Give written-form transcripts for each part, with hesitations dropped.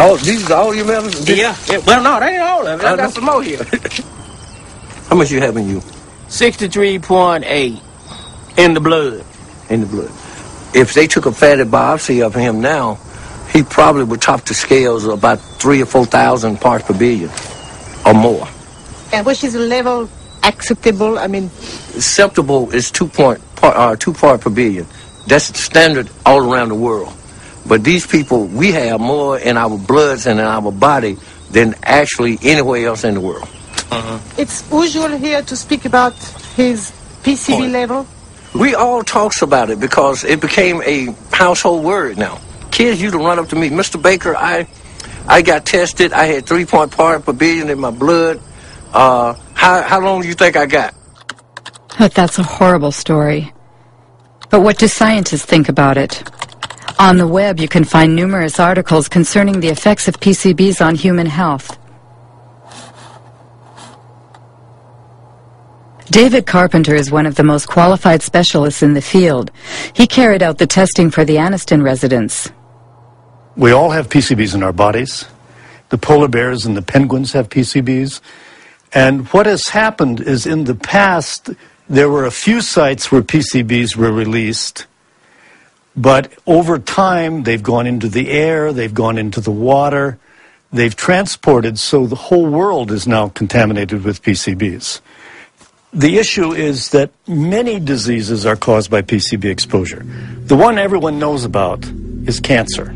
Oh, these are all your medicines? Yeah. Well, no, they ain't all of it. I got some more here. How much you have in you? 63.8 in the blood. In the blood. If they took a fatty biopsy of him now, he probably would top the scales of about 3,000 or 4,000 parts per billion or more. And which is the level acceptable? I mean, acceptable is 2 parts per billion. That's the standard all around the world. But these people, we have more in our bloods and in our body than actually anywhere else in the world. It's usual here to speak about his PCB level. We all talks about it because it became a household word now. Kids used to run up to me, Mr. Baker, I got tested. I had 3 parts per billion in my blood. How long do you think I got? But that's a horrible story. But what do scientists think about it? On the web, you can find numerous articles concerning the effects of PCBs on human health. David Carpenter is one of the most qualified specialists in the field. He carried out the testing for the Anniston residents. We all have PCBs in our bodies. The polar bears and the penguins have PCBs. And what has happened is in the past, there were a few sites where PCBs were released. But over time, they've gone into the air, they've gone into the water, they've transported, so the whole world is now contaminated with PCBs. The issue is that many diseases are caused by PCB exposure. The one everyone knows about is cancer.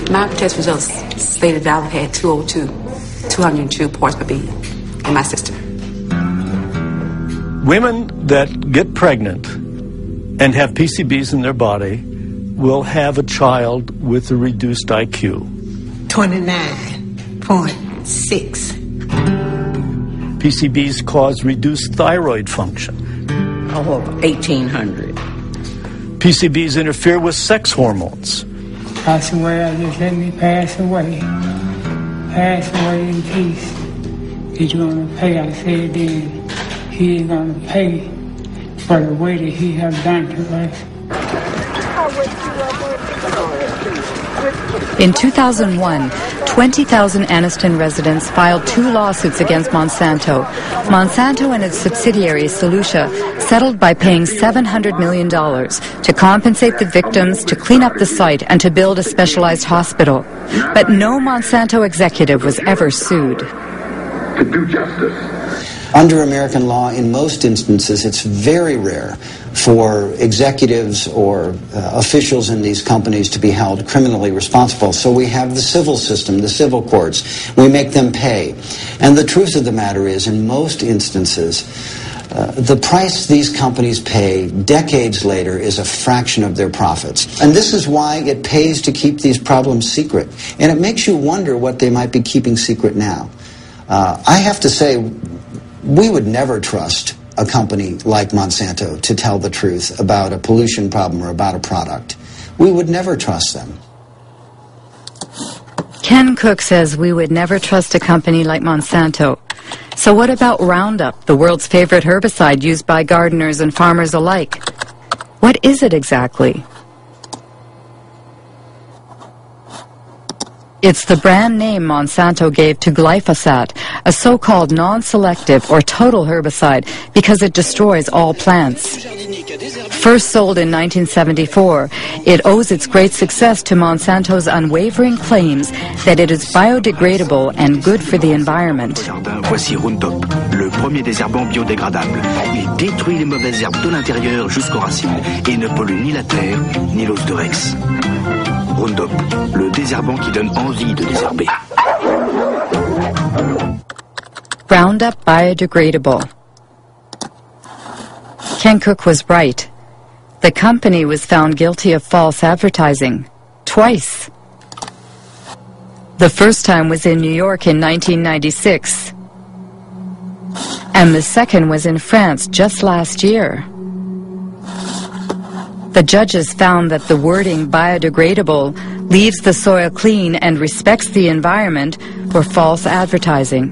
My test results stated that I had 202 parts per billion in my system. Women that get pregnant and have PCBs in their body will have a child with a reduced IQ. 29.6. PCBs cause reduced thyroid function. Oh, 1,800. PCBs interfere with sex hormones. Pass away, I just let me pass away. Pass away in peace. He's going to pay, I said then. He is going to pay for the way that he has done to us. In 2001, 20,000 Anniston residents filed 2 lawsuits against Monsanto. Monsanto and its subsidiary, Solutia, settled by paying $700 million to compensate the victims, to clean up the site, and to build a specialized hospital. But no Monsanto executive was ever sued. To do justice. Under American law, in most instances, it's very rare for executives or officials in these companies to be held criminally responsible. So we have the civil system, the civil courts. We make them pay. And the truth of the matter is, in most instances, the price these companies pay decades later is a fraction of their profits. And this is why it pays to keep these problems secret. And it makes you wonder what they might be keeping secret now. I have to say, we would never trust a company like Monsanto to tell the truth about a pollution problem or about a product. We would never trust them. Ken Cook says we would never trust a company like Monsanto. So what about Roundup, the world's favorite herbicide used by gardeners and farmers alike? What is it exactly? It's the brand name Monsanto gave to glyphosate, a so-called non-selective or total herbicide because it destroys all plants. First sold in 1974, it owes its great success to Monsanto's unwavering claims that it is biodegradable and good for the environment. Voici Roundup, le premier désherbant biodégradable. Il détruit les mauvaises herbes de l'intérieur jusqu'aux racines et ne pollue ni la terre ni l'os de Rex. Roundup, le désherbant qui donne envie de désherber. Roundup biodegradable. Ken Cook was right. The company was found guilty of false advertising. Twice. The first time was in New York in 1996. And the second was in France just last year. The judges found that the wording biodegradable leaves the soil clean and respects the environment were false advertising.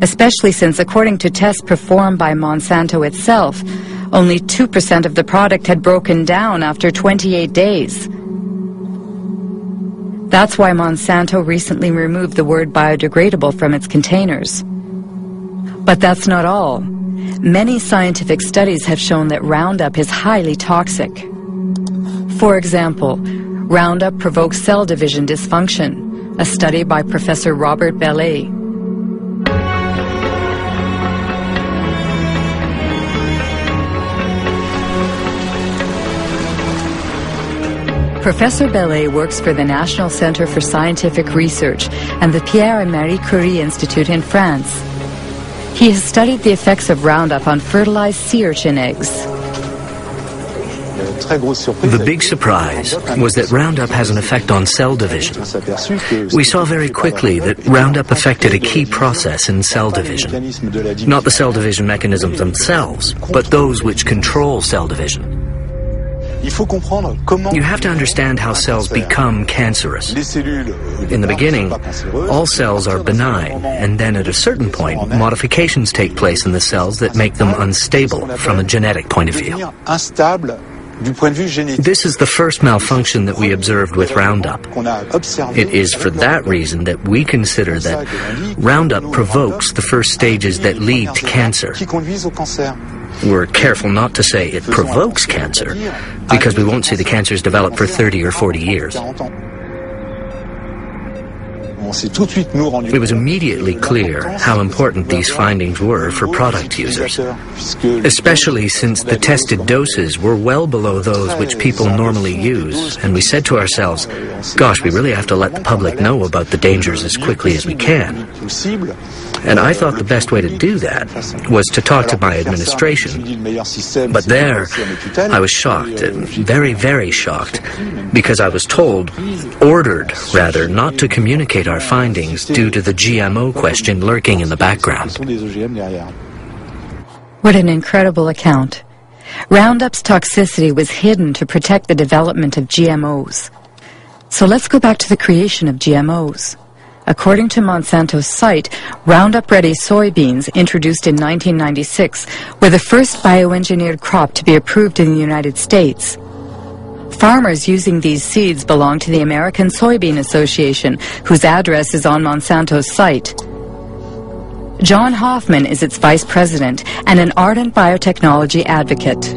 especially since, according to tests performed by Monsanto itself, only 2% of the product had broken down after 28 days. That's why Monsanto recently removed the word biodegradable from its containers. But that's not all. Many scientific studies have shown that Roundup is highly toxic. For example, Roundup provokes cell division dysfunction, a study by Professor Robert Bellet. Professor Bellet works for the National Center for Scientific Research and the Pierre and Marie Curie Institute in France. He has studied the effects of Roundup on fertilized sea urchin eggs. The big surprise was that Roundup has an effect on cell division. We saw very quickly that Roundup affected a key process in cell division. Not the cell division mechanisms themselves, but those which control cell division. You have to understand how cells become cancerous. In the beginning, all cells are benign, and then at a certain point, modifications take place in the cells that make them unstable from a genetic point of view. This is the first malfunction that we observed with Roundup. It is for that reason that we consider that Roundup provokes the first stages that lead to cancer. We're careful not to say it provokes cancer, because we won't see the cancers develop for 30 or 40 years. It was immediately clear how important these findings were for product users, especially since the tested doses were well below those which people normally use, and we said to ourselves, gosh, we really have to let the public know about the dangers as quickly as we can. And I thought the best way to do that was to talk to my administration. But there, I was shocked, very, very shocked, because I was ordered, not to communicate our findings due to the GMO question lurking in the background. What an incredible account. Roundup's toxicity was hidden to protect the development of GMOs. So let's go back to the creation of GMOs. According to Monsanto's site, Roundup-ready soybeans, introduced in 1996, were the first bioengineered crop to be approved in the United States. Farmers using these seeds belong to the American Soybean Association, whose address is on Monsanto's site. John Hoffman is its vice president and an ardent biotechnology advocate.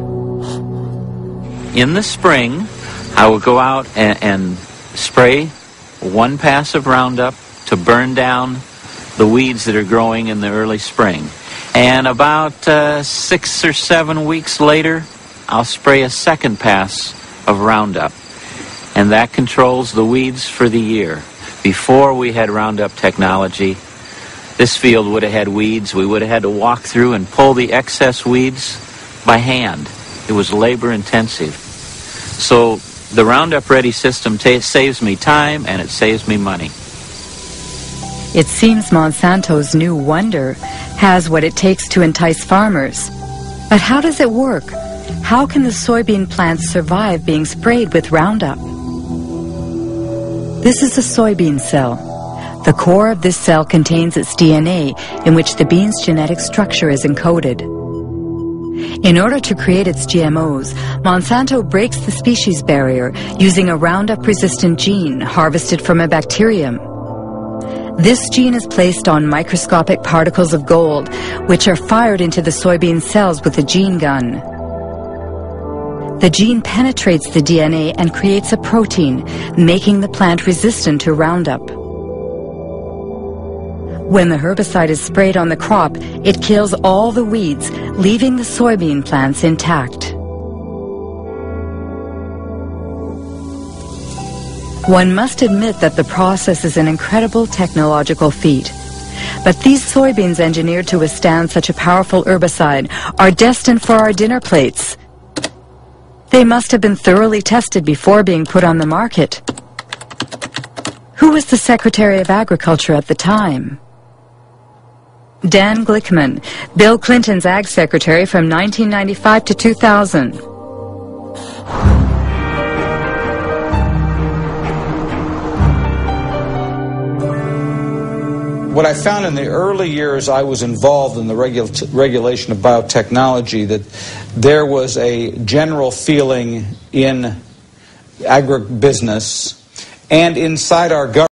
In the spring, I will go out and spray one pass of Roundup to burn down the weeds that are growing in the early spring. And about 6 or 7 weeks later, I'll spray a second pass of Roundup. And that controls the weeds for the year. Before we had Roundup technology, this field would have had weeds. We would have had to walk through and pull the excess weeds by hand. It was labor intensive. So the Roundup Ready system saves me time and it saves me money. It seems Monsanto's new wonder has what it takes to entice farmers. But how does it work? How can the soybean plants survive being sprayed with Roundup? This is a soybean cell. The core of this cell contains its DNA, in which the bean's genetic structure is encoded. In order to create its GMOs, Monsanto breaks the species barrier using a Roundup-resistant gene harvested from a bacterium. This gene is placed on microscopic particles of gold, which are fired into the soybean cells with a gene gun. The gene penetrates the DNA and creates a protein, making the plant resistant to Roundup. When the herbicide is sprayed on the crop, it kills all the weeds, leaving the soybean plants intact. One must admit that the process is an incredible technological feat. But these soybeans engineered to withstand such a powerful herbicide are destined for our dinner plates. They must have been thoroughly tested before being put on the market. Who was the Secretary of Agriculture at the time? Dan Glickman, Bill Clinton's Ag Secretary from 1995 to 2000. what I found in the early years I was involved in the regulation of biotechnology, that there was a general feeling in agribusiness and inside our government